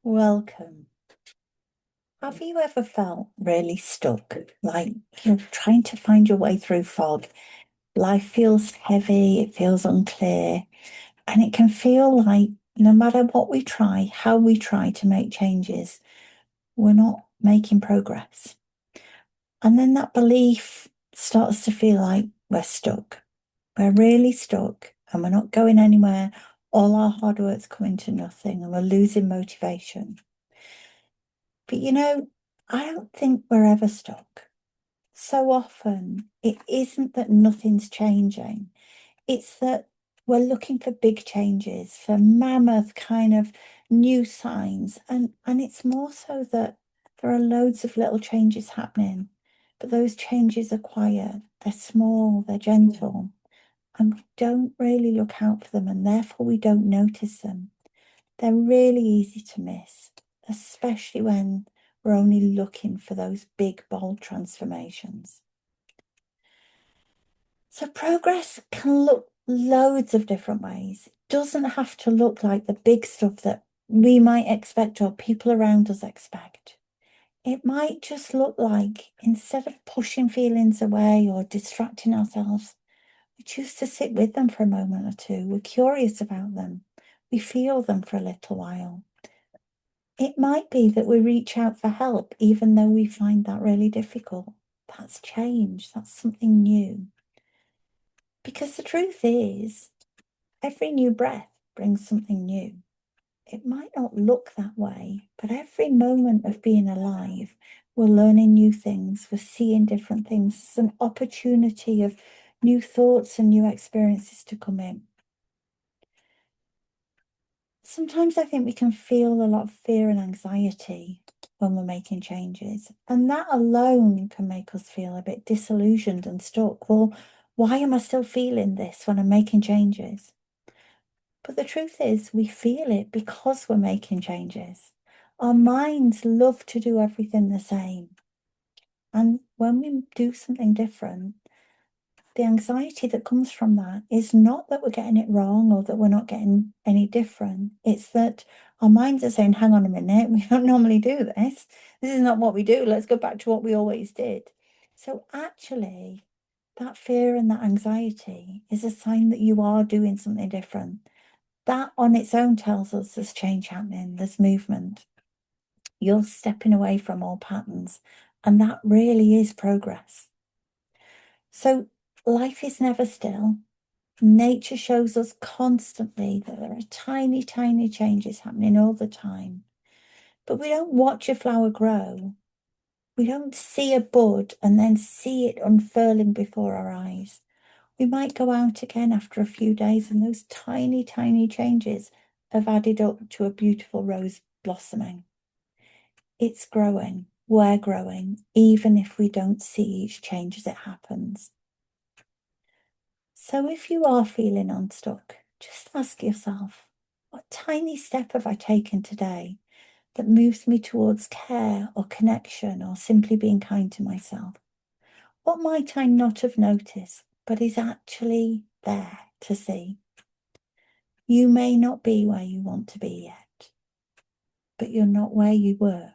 Welcome. Have you ever felt really stuck, like you're trying to find your way through fog? Life feels heavy, it feels unclear, and it can feel like no matter what we try, how we try to make changes, we're not making progress. And then that belief starts to feel like we're stuck. We're really stuck and we're not going anywhere. All our hard work's coming to nothing and we're losing motivation. But I don't think we're ever stuck. So often, it isn't that nothing's changing, it's that we're looking for big changes, for mammoth kind of new signs. And it's more so that there are loads of little changes happening, but those changes are quiet, they're small, they're gentle, and we don't really look out for them, and therefore we don't notice them. They're really easy to miss, especially when we're only looking for those big, bold transformations. So progress can look loads of different ways. It doesn't have to look like the big stuff that we might expect or people around us expect. It might just look like instead of pushing feelings away or distracting ourselves, we choose to sit with them for a moment or two. We're curious about them. We feel them for a little while. It might be that we reach out for help, even though we find that really difficult. That's change. That's something new. Because the truth is, every new breath brings something new. It might not look that way, but every moment of being alive, we're learning new things, we're seeing different things. It's an opportunity of new thoughts and new experiences to come in. Sometimes I think we can feel a lot of fear and anxiety when we're making changes, and that alone can make us feel a bit disillusioned and stuck. Well, why am I still feeling this when I'm making changes? But the truth is, we feel it because we're making changes. Our minds love to do everything the same. And when we do something different, the anxiety that comes from that is not that we're getting it wrong or that we're not getting any different. It's that our minds are saying, hang on a minute, we don't normally do this. This is not what we do. Let's go back to what we always did. So actually, that fear and that anxiety is a sign that you are doing something different. That on its own tells us there's change happening, there's movement. You're stepping away from old patterns, and that really is progress. So life is never still. Nature shows us constantly that there are tiny, tiny changes happening all the time. But we don't watch a flower grow. We don't see a bud and then see it unfurling before our eyes. We might go out again after a few days, and those tiny, tiny changes have added up to a beautiful rose blossoming. It's growing, we're growing, even if we don't see each change as it happens. So if you are feeling unstuck, just ask yourself, what tiny step have I taken today that moves me towards care or connection or simply being kind to myself? What might I not have noticed, but is actually there to see? You may not be where you want to be yet, but you're not where you were.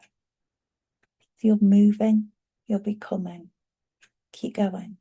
You're moving, you're becoming. Keep going.